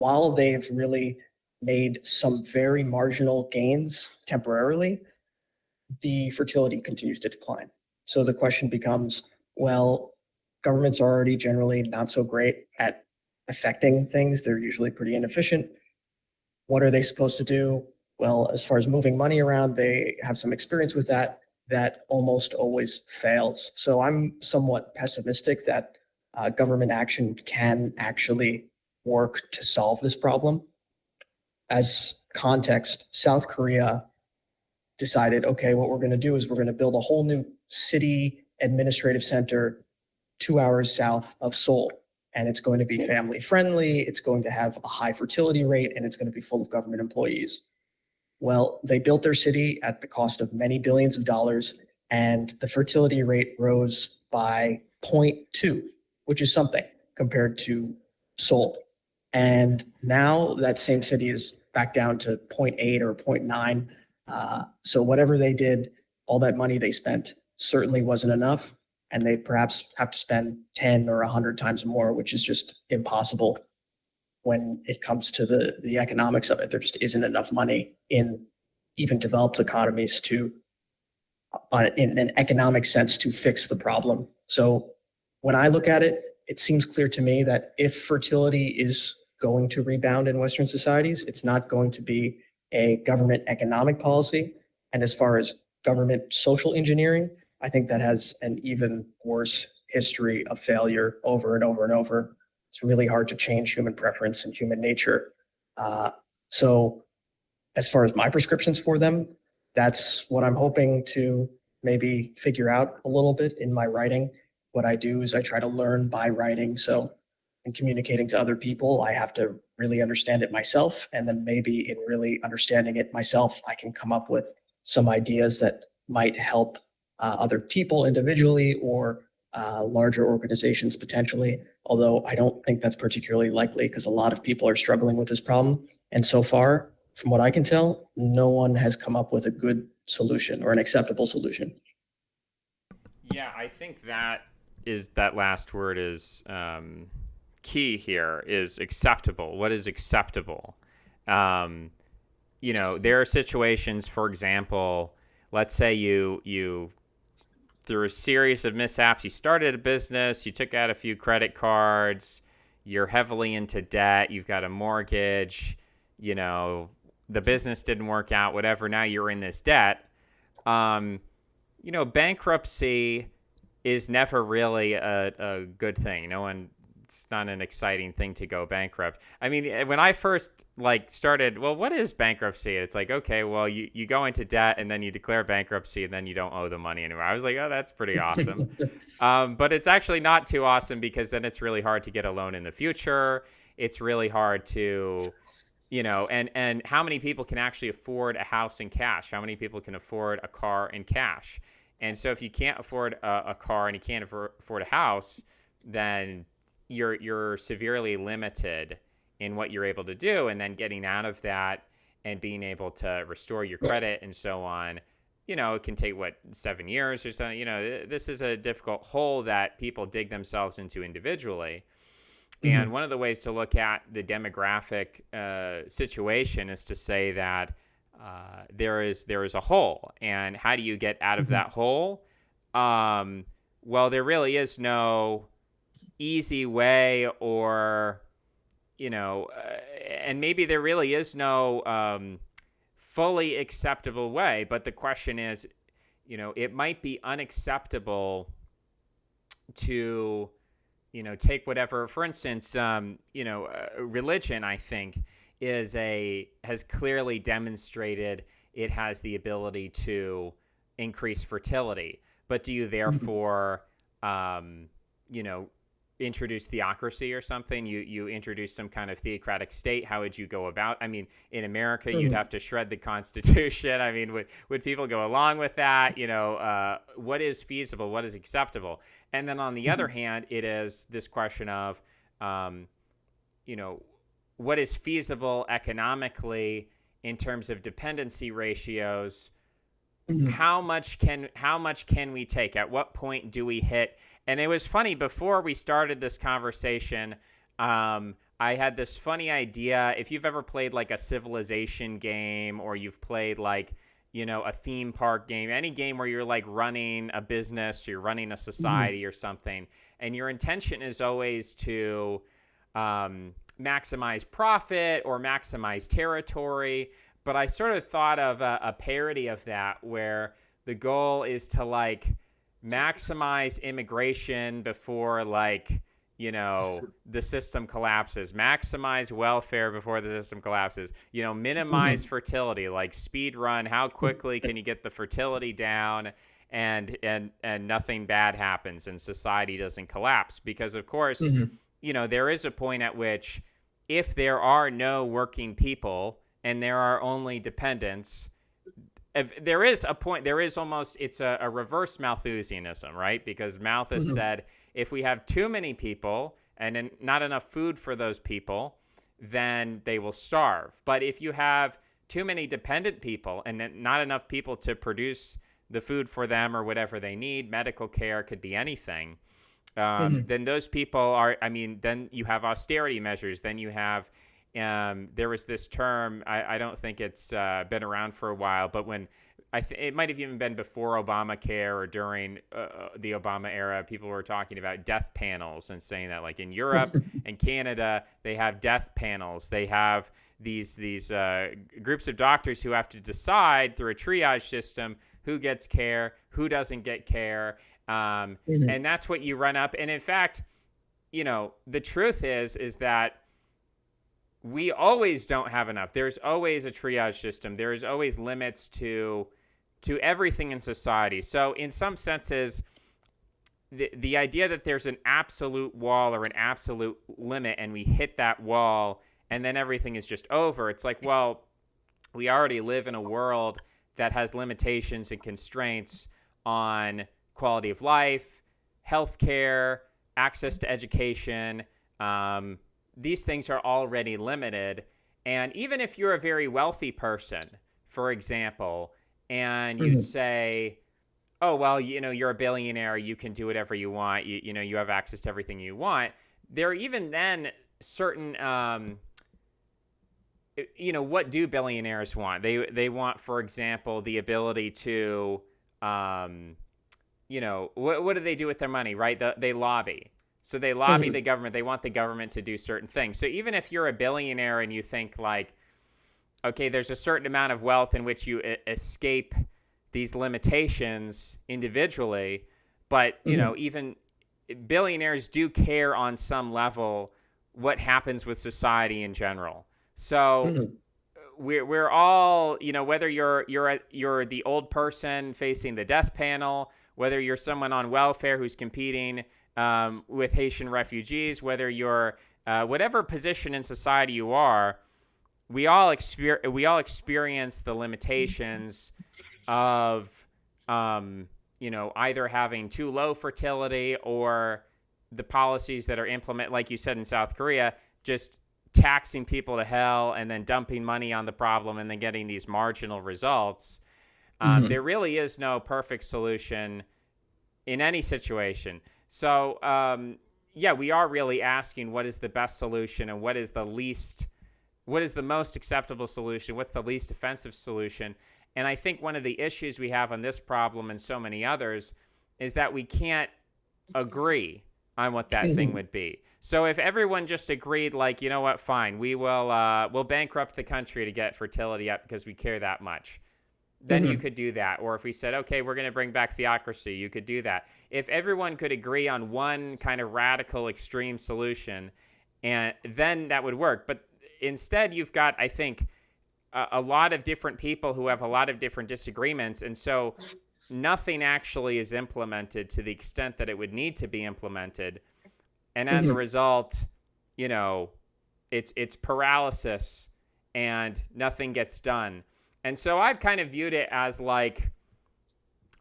while they've really made some very marginal gains temporarily, the fertility continues to decline. So the question becomes, well, governments are already generally not so great at affecting things. They're usually pretty inefficient. What are they supposed to do? Well, as far as moving money around, they have some experience with that. That almost always fails. So I'm somewhat pessimistic that government action can actually work to solve this problem. As context, South Korea decided, okay, what we're going to do is we're going to build a whole new city administrative center 2 hours south of Seoul. And it's going to be family friendly, it's going to have a high fertility rate, and it's going to be full of government employees. Well, they built their city at the cost of many billions of dollars, and the fertility rate rose by zero point 0.2, which is something compared to Seoul. And now that same city is back down to 0.8 or 0.9. So whatever they did, all that money they spent certainly wasn't enough. And they perhaps have to spend 10 or 100 times more, which is just impossible when it comes to the economics of it. There just isn't enough money in even developed economies to, in an economic sense, to fix the problem. So when I look at it, it seems clear to me that if fertility is going to rebound in Western societies, it's not going to be a government economic policy. And as far as government social engineering, I think that has an even worse history of failure over and over and over. It's really hard to change human preference and human nature. So as far as my prescriptions for them, that's what I'm hoping to maybe figure out a little bit in my writing. What I do is I try to learn by writing. So in communicating to other people, I have to really understand it myself. And then maybe in really understanding it myself, I can come up with some ideas that might help other people individually or larger organizations potentially. Although I don't think that's particularly likely because a lot of people are struggling with this problem. And so far, from what I can tell, no one has come up with a good solution or an acceptable solution. Yeah, I think that last word is key here, is acceptable. What is acceptable? There are situations, for example, let's say you through a series of mishaps, you started a business, you took out a few credit cards, you're heavily into debt, you've got a mortgage, the business didn't work out, whatever, now you're in this debt. Bankruptcy is never really a good thing. It's not an exciting thing to go bankrupt. I mean, when I first started, well, what is bankruptcy? It's like, okay, well, you go into debt and then you declare bankruptcy and then you don't owe the money anymore. I was like, oh, that's pretty awesome. But it's actually not too awesome because then it's really hard to get a loan in the future. It's really hard to, and how many people can actually afford a house in cash? How many people can afford a car in cash? And so if you can't afford a car and you can't afford a house, then you're severely limited in what you're able to do. And then getting out of that and being able to restore your credit and so on, it can take 7 years or something. This is a difficult hole that people dig themselves into individually. Mm-hmm. And one of the ways to look at the demographic situation is to say that there is a hole, and how do you get out of that hole? Well, there really is no easy way, or and maybe there really is no fully acceptable way. But the question is, it might be unacceptable to take whatever. For instance, religion, I think, has clearly demonstrated it has the ability to increase fertility. But do you therefore, introduce theocracy or something? You introduce some kind of theocratic state. How would you go about? I mean, in America, you'd have to shred the Constitution. I mean, would people go along with that? What is feasible? What is acceptable? And then on the other hand, it is this question of, what is feasible economically in terms of dependency ratios? How much can we take? At what point do we hit? And it was funny, before we started this conversation, I I had this funny idea. If you've ever played like a civilization game, or you've played like, a theme park game, any game where you're like running a business, you're running a Mhm. society or something, and your intention is always to maximize profit or maximize territory. But I sort of thought of a parody of that, where the goal is to like maximize immigration before like, the system collapses, maximize welfare before the system collapses, minimize Mhm. fertility, like speed run, how quickly can you get the fertility down, and nothing bad happens and society doesn't collapse. Because of course, Mhm. there is a point at which, if there are no working people and there are only dependents, if there is a point, there is almost, it's a reverse Malthusianism, right? Because Malthus Mhm. said, if we have too many people and not enough food for those people, then they will starve. But if you have too many dependent people and not enough people to produce the food for them or whatever they need, medical care, could be anything, Mhm. then those people are, I mean, then you have austerity measures. Then you have, there was this term, I don't think it's been around for a while, but when, it might have even been before Obamacare or during the Obama era, people were talking about death panels and saying that, like in Europe and Canada, they have death panels. They have these groups of doctors who have to decide through a triage system who gets care, who doesn't get care. Mhm. And that's what you run up. And in fact, the truth is that we always don't have enough. There's always a triage system. There's always limits to everything in society. So in some senses, the idea that there's an absolute wall or an absolute limit, and we hit that wall and then everything is just over, it's like, well, we already live in a world that has limitations and constraints on quality of life, healthcare, access to education. These things are already limited. And even if you're a very wealthy person, for example, and you'd Mhm. say, oh, well, you're a billionaire, you can do whatever you want, you have access to everything you want. There are even then certain what do billionaires want? They want, for example, the ability to um what do they do with their money, right? They lobby. So they lobby the Mhm. government. They want the government to do certain things. So even if you're a billionaire and you think like, okay, there's a certain amount of wealth in which you escape these limitations individually, but Mhm. even billionaires do care on some level what happens with society in general. So Mhm. we're all, whether you're the old person facing the death panel, whether you're someone on welfare who's competing with Haitian refugees, whether you're whatever position in society you are, we all experience the limitations of either having too low fertility, or the policies that are implemented, like you said, in South Korea, just taxing people to hell and then dumping money on the problem and then getting these marginal results. There Mhm. really is no perfect solution in any situation. So, yeah, we are really asking, what is the best solution, and what is the most acceptable solution? What's the least offensive solution? And I think one of the issues we have on this problem and so many others is that we can't agree on what that thing Mhm. would be. So if everyone just agreed, like, what, fine, we'll bankrupt the country to get fertility up because we care that much, then you Mhm. could do that. Or if we said, okay, we're going to bring back theocracy, you could do that. If everyone could agree on one kind of radical extreme solution, and then that would work. But instead, you've got, I think, a lot of different people who have a lot of different disagreements. And so nothing actually is implemented to the extent that it would need to be implemented. And as a Mhm. result, you know, it's paralysis and nothing gets done. And so I've kind of viewed it as like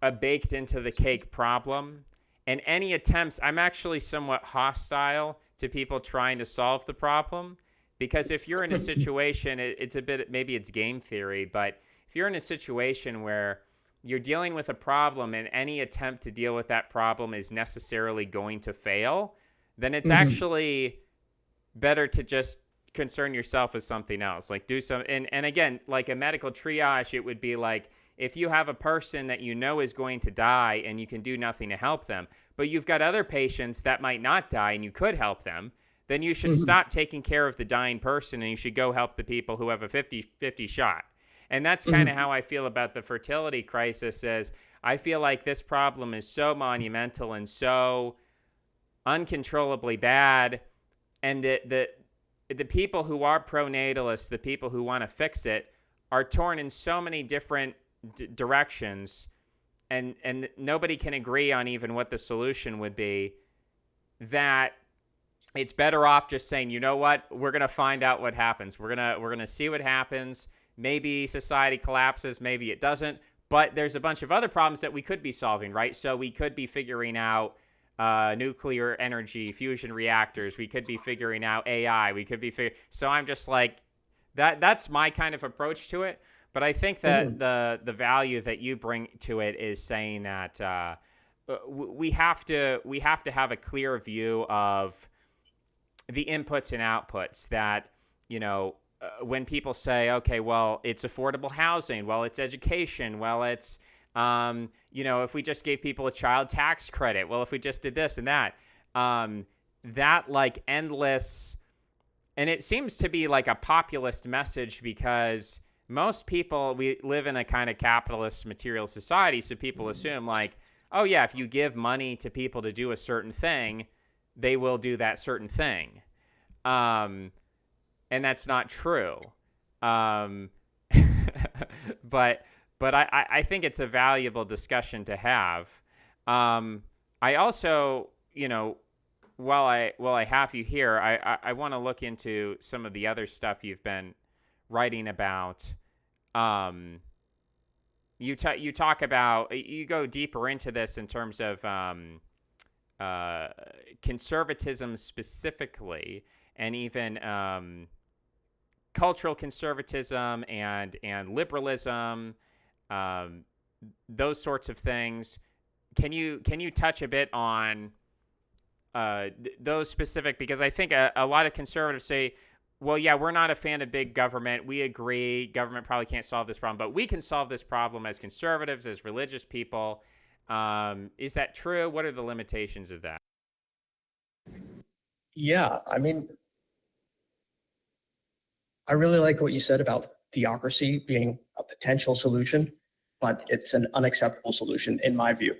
a baked into the cake problem. And any attempts, I'm actually somewhat hostile to people trying to solve the problem, because if you're in a situation, it's a bit, maybe it's game theory, but if you're in a situation where you're dealing with a problem and any attempt to deal with that problem is necessarily going to fail, then it's Mhm. actually better to just concern yourself with something else, like do some. And again, like a medical triage, it would be like, if you have a person that you know is going to die and you can do nothing to help them, but you've got other patients that might not die and you could help them, then you should Mhm. stop taking care of the dying person and you should go help the people who have a 50-50 shot. And that's kind of Mhm. how I feel about the fertility crisis. Is I feel like this problem is so monumental and so uncontrollably bad, and the people who are pronatalists, the people who want to fix it, are torn in so many different directions, and nobody can agree on even what the solution would be, that it's better off just saying, you know what, we're going to find out what happens. We're going to see what happens. Maybe society collapses, maybe it doesn't, but there's a bunch of other problems that we could be solving, right? So we could be figuring out nuclear energy fusion reactors. We could be figuring out AI. We could be so I'm just like, that's my kind of approach to it. But I think that Mhm. the value that you bring to it is saying that we have to have a clear view of the inputs and outputs. That, when people say, okay, well, it's affordable housing, well, it's education, well, it's if we just gave people a child tax credit, well, if we just did this and that, that like endless. And it seems to be like a populist message, because most people, we live in a kind of capitalist material society. So people assume like, oh yeah, if you give money to people to do a certain thing, they will do that certain thing. Um, and that's not true. Um, but I think it's a valuable discussion to have. I also, while I have you here, I want to look into some of the other stuff you've been writing about. Um, you talk about, you go deeper into this in terms of uh, conservatism specifically, and even cultural conservatism and liberalism, um, those sorts of things. Can you touch a bit on those specific? Because I think a lot of conservatives say, well, yeah, we're not a fan of big government. We agree government probably can't solve this problem, but we can solve this problem as conservatives, as religious people. Is that true? What are the limitations of that? Yeah, I mean, I really like what you said about theocracy being a potential solution, but it's an unacceptable solution in my view.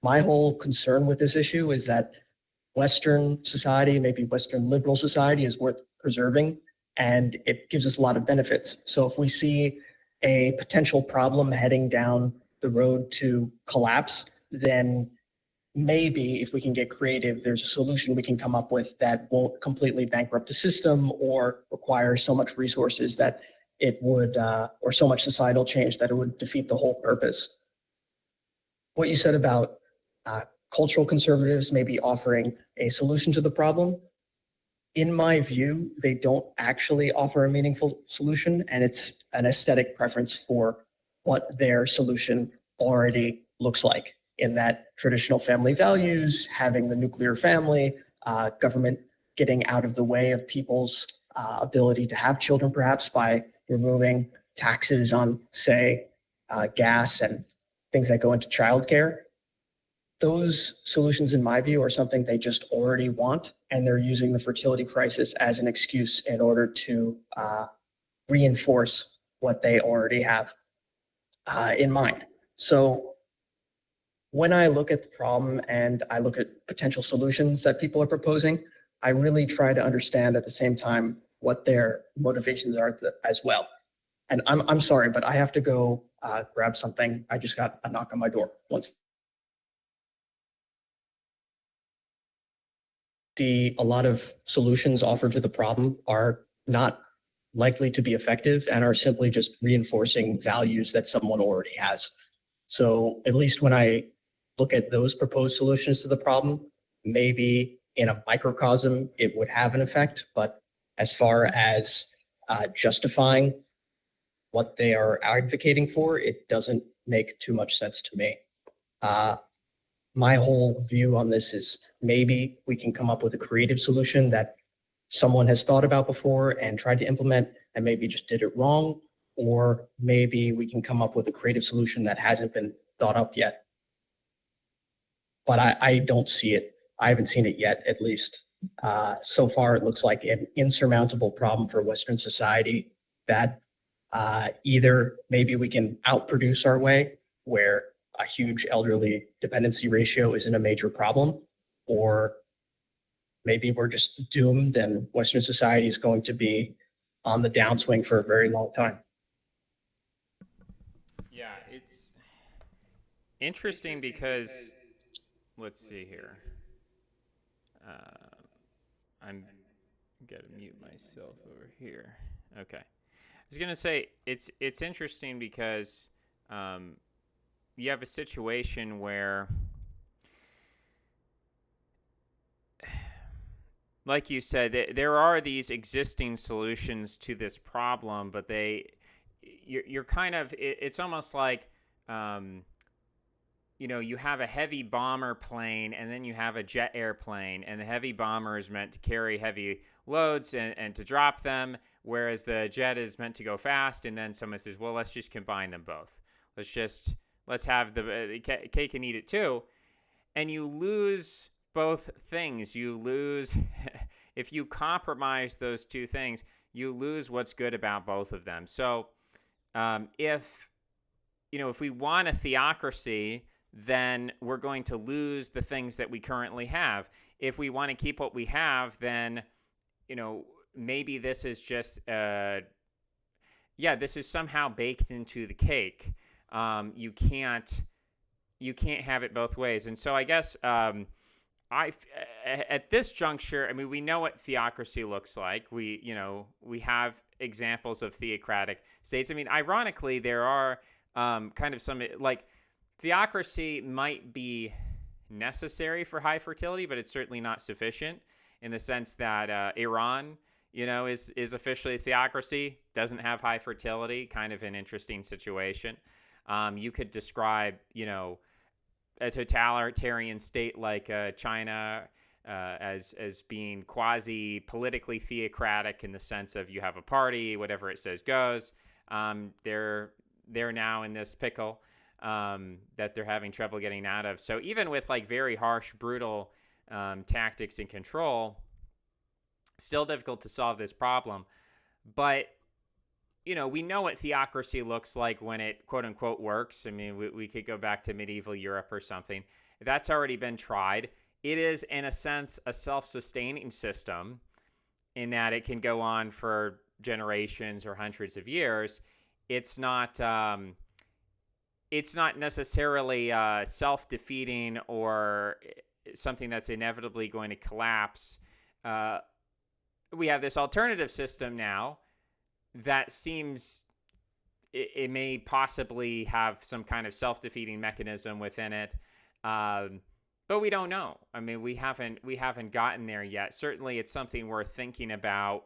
My whole concern with this issue is that Western society, maybe Western liberal society, is worth preserving, and it gives us a lot of benefits. So if we see a potential problem heading down the road to collapse, then maybe if we can get creative, there's a solution we can come up with that won't completely bankrupt the system or require so much resources that it would, or so much societal change that it would defeat the whole purpose. What you said about uh, cultural conservatives maybe offering a solution to the problem, in my view, they don't actually offer a meaningful solution, and it's an aesthetic preference for what their solution already looks like. In that traditional family values, having the nuclear family, government getting out of the way of people's ability to have children, perhaps by removing taxes on, say, gas and things that go into childcare. Those solutions, in my view, are something they just already want, and they're using the fertility crisis as an excuse in order to reinforce what they already have in mind. So when I look at the problem and I look at potential solutions that people are proposing, I really try to understand at the same time what their motivations are as well. And I'm sorry, but I have to go grab something. I just got a knock on my door. Once a lot of solutions offered to the problem are not likely to be effective and are simply just reinforcing values that someone already has. So at least when I look at those proposed solutions to the problem, maybe in a microcosm it would have an effect, but as far as justifying what they are advocating for, it doesn't make too much sense to me. Uh, my whole view on this is maybe we can come up with a creative solution that someone has thought about before and tried to implement and maybe just did it wrong, or maybe we can come up with a creative solution that hasn't been thought up yet. But I don't see it. I haven't seen it yet, at least. So far, it looks like an insurmountable problem for Western society that either maybe we can outproduce our way, where a huge elderly dependency ratio isn't a major problem, or maybe we're just doomed and Western society is going to be on the downswing for a very long time. Yeah, it's interesting because let's see here. I'm gonna mute myself over here. Okay, I was gonna say it's interesting because you have a situation where, like you said, there are these existing solutions to this problem, but you're kind of, it's almost like, you have a heavy bomber plane and then you have a jet airplane, and the heavy bomber is meant to carry heavy loads and to drop them, whereas the jet is meant to go fast. And then someone says, well, let's just combine them both. Let's have the cake and eat it too. And you lose both things. You lose, if you compromise those two things, you lose what's good about both of them. So if we want a theocracy, then we're going to lose the things that we currently have. If we want to keep what we have, then, maybe this is just, this is somehow baked into the cake. You can't have it both ways. And so I guess at this juncture, I mean, we know what theocracy looks like. We have examples of theocratic states. I mean, ironically, there are kind of some, like, theocracy might be necessary for high fertility, but it's certainly not sufficient, in the sense that Iran, is officially a theocracy, doesn't have high fertility, kind of an interesting situation. You could describe, a totalitarian state like China as being quasi politically theocratic, in the sense of you have a party, whatever it says goes. They're now in this pickle that they're having trouble getting out of. So even with like very harsh, brutal tactics and control, still difficult to solve this problem. But we know what theocracy looks like when it, quote unquote, works. I mean, we could go back to medieval Europe or something. That's already been tried. It is, in a sense, a self-sustaining system, in that it can go on for generations or hundreds of years. It's not necessarily self-defeating or something that's inevitably going to collapse. We have this alternative system now that seems it may possibly have some kind of self-defeating mechanism within it, but we don't know. I mean, we haven't gotten there yet. Certainly, it's something worth thinking about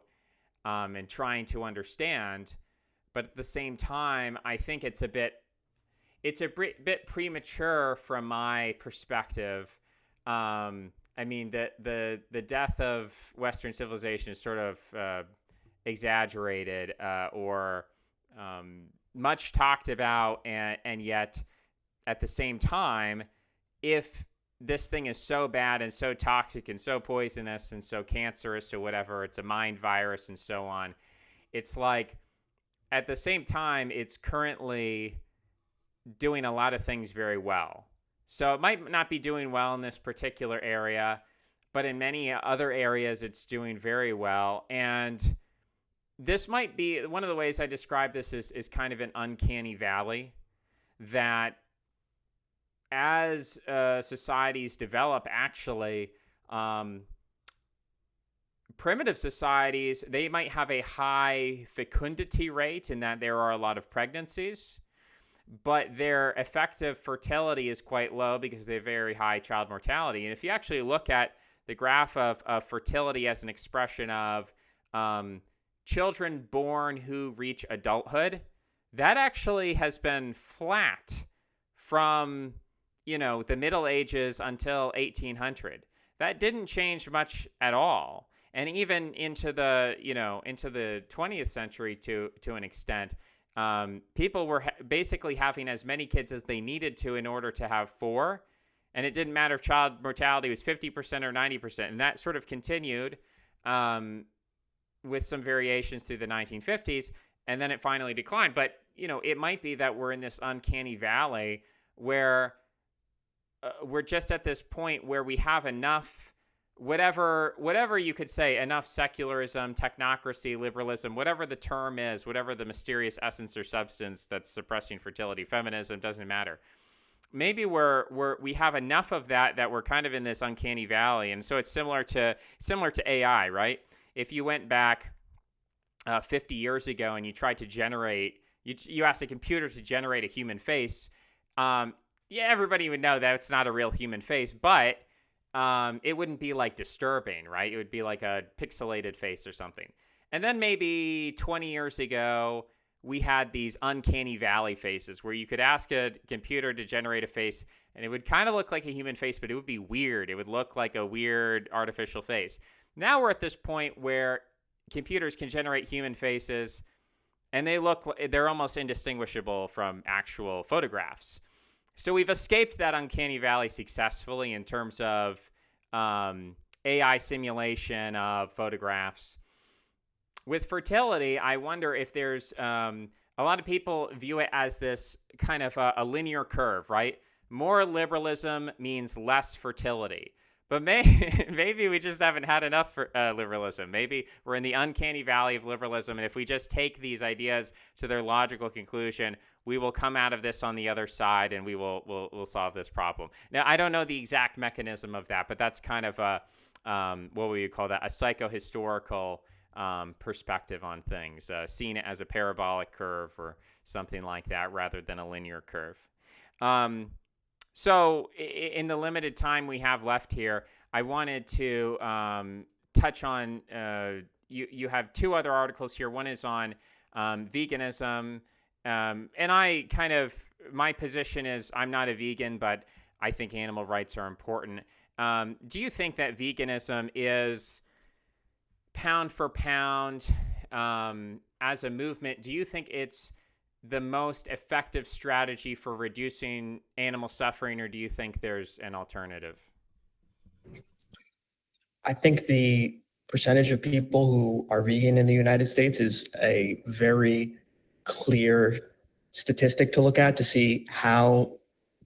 and trying to understand. But at the same time, I think it's a bit premature from my perspective. I mean, the death of Western civilization is sort of exaggerated or much talked about, and yet at the same time, if this thing is so bad and so toxic and so poisonous and so cancerous or whatever, it's a mind virus and so on, it's like, at the same time, it's currently doing a lot of things very well. So it might not be doing well in this particular area, but in many other areas, it's doing very well. And this might be one of the ways I describe this is kind of an uncanny valley, that as societies develop, actually, primitive societies, they might have a high fecundity rate, in that there are a lot of pregnancies, but their effective fertility is quite low because they have very high child mortality. And if you actually look at the graph of fertility as an expression of children born who reach adulthood, that actually has been flat from, the Middle Ages until 1800. That didn't change much at all. and even into the into the 20th century to an extent, people were basically having as many kids as they needed to in order to have four, and it didn't matter if child mortality was 50% or 90%, and that sort of continued with some variations through the 1950s, and then it finally declined. But it might be that we're in this uncanny valley where we're just at this point where we have enough, whatever you could say, enough secularism, technocracy, liberalism, whatever the term is, whatever the mysterious essence or substance that's suppressing fertility, feminism, doesn't matter. Maybe we have enough of that we're kind of in this uncanny valley. And so it's similar to AI, right? If you went back 50 years ago and you tried to generate, you asked a computer to generate a human face, everybody would know that it's not a real human face, but it wouldn't be like disturbing, right? It would be like a pixelated face or something. And then maybe 20 years ago, we had these uncanny valley faces where you could ask a computer to generate a face and it would kind of look like a human face, but it would be weird. It would look like a weird artificial face. Now we're at this point where computers can generate human faces and they're almost indistinguishable from actual photographs. So we've escaped that uncanny valley successfully in terms of AI simulation of photographs. With fertility, I wonder if there's a lot of people view it as this kind of a linear curve, right? More liberalism means less fertility. But maybe we just haven't had enough liberalism. Maybe we're in the uncanny valley of liberalism, and if we just take these ideas to their logical conclusion, we will come out of this on the other side, and we'll solve this problem. Now, I don't know the exact mechanism of that, but that's kind of a what we would call that, a psychohistorical perspective on things, seeing it as a parabolic curve or something like that rather than a linear curve. So in the limited time we have left here, I wanted to touch on, you have two other articles here. One is on veganism. And my position is I'm not a vegan, but I think animal rights are important. Do you think that veganism is, pound for pound, as a movement, do you think it's the most effective strategy for reducing animal suffering, or do you think there's an alternative? I think the percentage of people who are vegan in the United States is a very clear statistic to look at to see how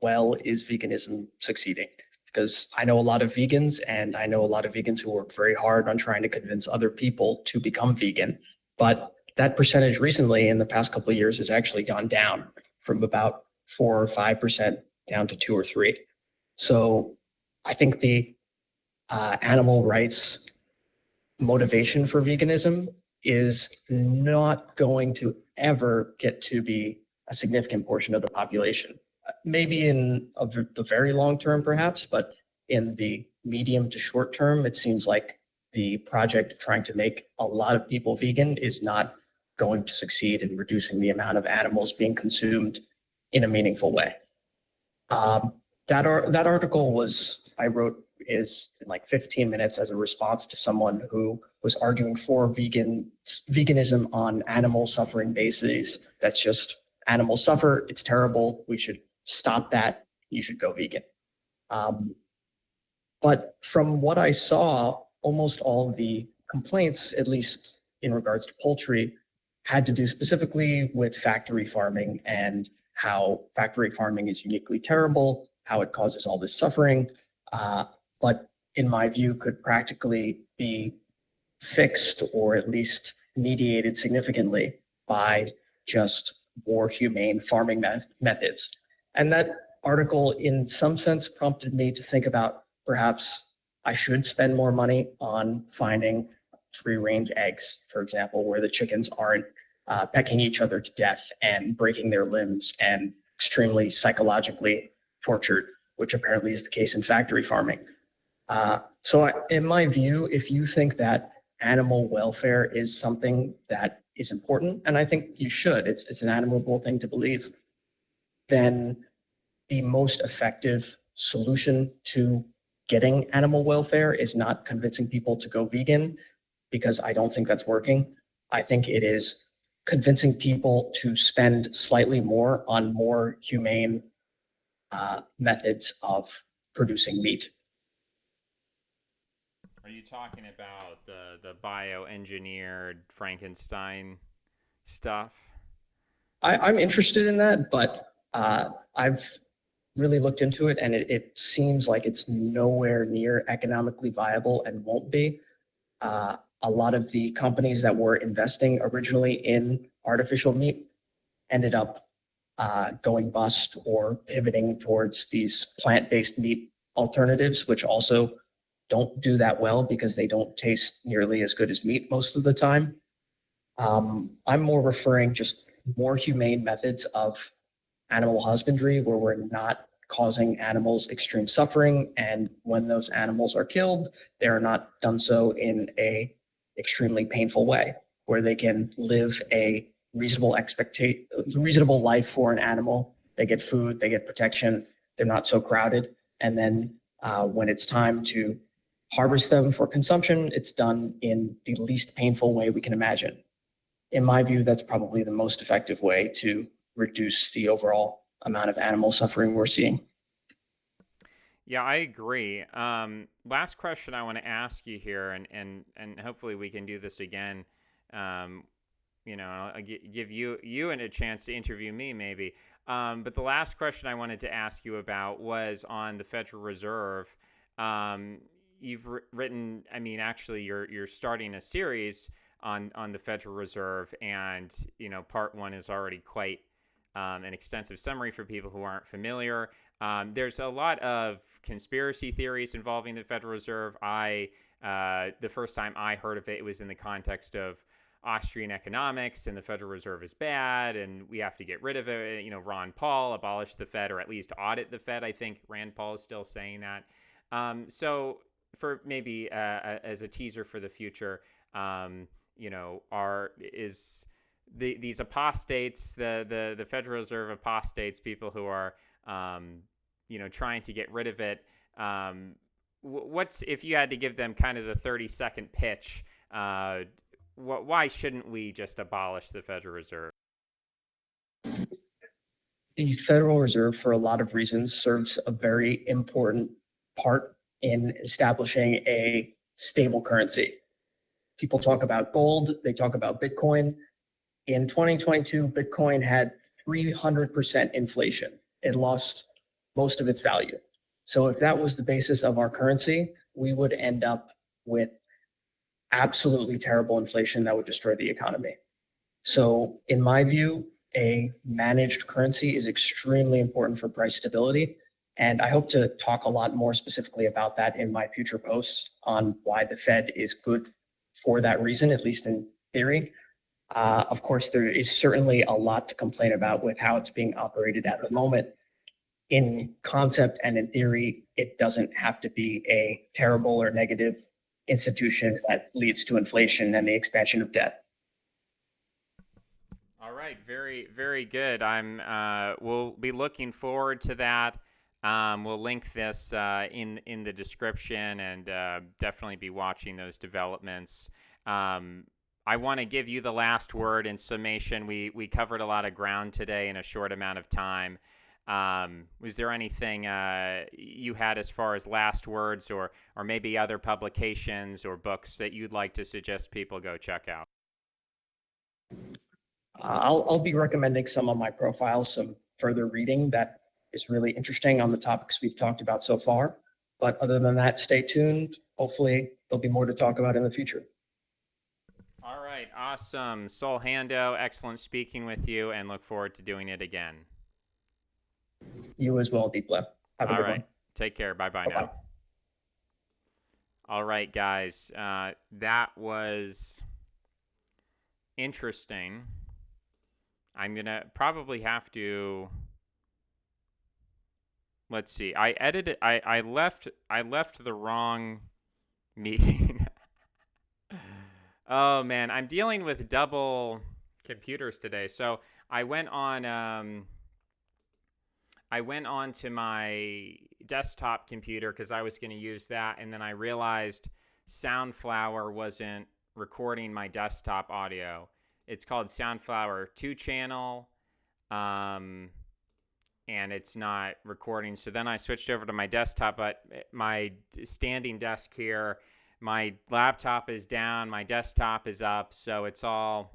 well is veganism succeeding. Because I know a lot of vegans, and I know a lot of vegans who work very hard on trying to convince other people to become vegan. But that percentage recently in the past couple of years has actually gone down from about 4 or 5% down to 2 or 3. So I think the animal rights motivation for veganism is not going to ever get to be a significant portion of the population. Maybe in the very long term, perhaps, but in the medium to short term, it seems like the project of trying to make a lot of people vegan is not going to succeed in reducing the amount of animals being consumed in a meaningful way. That article I wrote is in like 15 minutes as a response to someone who was arguing for veganism on animal suffering bases. That's just animals suffer. It's terrible. We should stop that. You should go vegan. But from what I saw, almost all of the complaints, at least in regards to poultry, had to do specifically with factory farming and how factory farming is uniquely terrible, how it causes all this suffering, but in my view could practically be fixed or at least mediated significantly by just more humane farming methods. And that article, in some sense, prompted me to think about perhaps I should spend more money on finding free-range eggs, for example, where the chickens aren't pecking each other to death and breaking their limbs and extremely psychologically tortured, which apparently is the case in factory farming. In my view, if you think that animal welfare is something that is important, and I think you should, it's an admirable thing to believe, then the most effective solution to getting animal welfare is not convincing people to go vegan, because I don't think that's working. I think it is convincing people to spend slightly more on more humane methods of producing meat. Are you talking about the bioengineered Frankenstein stuff? I'm interested in that, but I've really looked into it, and it seems like it's nowhere near economically viable and won't be. A lot of the companies that were investing originally in artificial meat ended up going bust or pivoting towards these plant-based meat alternatives, which also don't do that well because they don't taste nearly as good as meat most of the time. I'm more referring just more humane methods of animal husbandry where we're not causing animals extreme suffering. And when those animals are killed, they are not done so in a extremely painful way, where they can live a reasonable life for an animal. They get food, they get protection, they're not so crowded. And then when it's time to harvest them for consumption, it's done in the least painful way we can imagine. In my view, that's probably the most effective way to reduce the overall amount of animal suffering we're seeing. Yeah, I agree. Last question I want to ask you here, and hopefully we can do this again. Um, I'll give you a chance to interview me maybe. But the last question I wanted to ask you about was on the Federal Reserve. You've written, I mean, actually, you're starting a series on the Federal Reserve, and part one is already quite an extensive summary for people who aren't familiar. There's a lot of conspiracy theories involving the Federal Reserve. The first time I heard of it, it was in the context of Austrian economics, and the Federal Reserve is bad and we have to get rid of it. Ron Paul abolished the Fed, or at least audit the Fed. I think Rand Paul is still saying that. So for maybe as a teaser for the future, these apostates, the Federal Reserve apostates, people who are trying to get rid of it. What's, if you had to give them kind of the 30-second pitch? Why shouldn't we just abolish the Federal Reserve? The Federal Reserve, for a lot of reasons, serves a very important part in establishing a stable currency. People talk about gold, they talk about Bitcoin. In 2022, Bitcoin had 300% inflation. It lost most of its value. So if that was the basis of our currency, we would end up with absolutely terrible inflation that would destroy the economy. So in my view, a managed currency is extremely important for price stability. And I hope to talk a lot more specifically about that in my future posts on why the Fed is good for that reason, at least in theory. Of course, there is certainly a lot to complain about with how it's being operated at the moment. In concept and in theory, it doesn't have to be a terrible or negative institution that leads to inflation and the expansion of debt. All right, very, very good. We'll be looking forward to that. We'll link this in the description, and definitely be watching those developments. I want to give you the last word in summation. We covered a lot of ground today in a short amount of time. Was there anything you had as far as last words, or maybe other publications or books that you'd like to suggest people go check out? I'll be recommending some on my profile, some further reading that is really interesting on the topics we've talked about so far. But other than that, stay tuned. Hopefully, there'll be more to talk about in the future. All right, awesome. Sol Hando, excellent speaking with you, and look forward to doing it again. You as well, Deep Left. Have a good one. Take care. Bye-bye Bye-bye. now. All right, guys. That was interesting. I'm going to probably have to... Let's see. I edited... I left the wrong meeting. Oh, man. I'm dealing with double computers today. So I went on to my desktop computer because I was going to use that, and then I realized Soundflower wasn't recording my desktop audio. It's called Soundflower 2-channel, and it's not recording. So then I switched over to my desktop, but my standing desk here, my laptop is down, my desktop is up, so it's all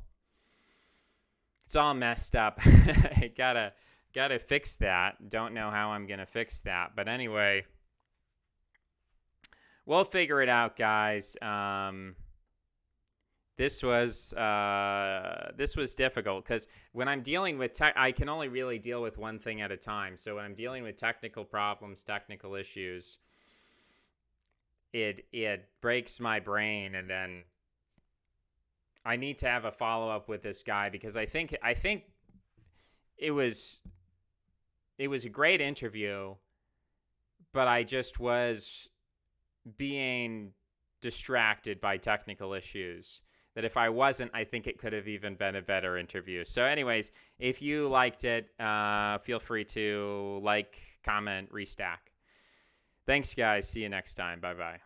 messed up. I gotta fix that. Don't know how I'm gonna fix that, but anyway, we'll figure it out, guys. This was difficult because when I'm dealing with tech, I can only really deal with one thing at a time. So when I'm dealing with technical problems, technical issues, it breaks my brain, and then I need to have a follow up with this guy because I think it was a great interview, but I just was being distracted by technical issues. That if I wasn't, I think it could have even been a better interview. So anyways, if you liked it, feel free to like, comment, restack. Thanks, guys. See you next time. Bye-bye.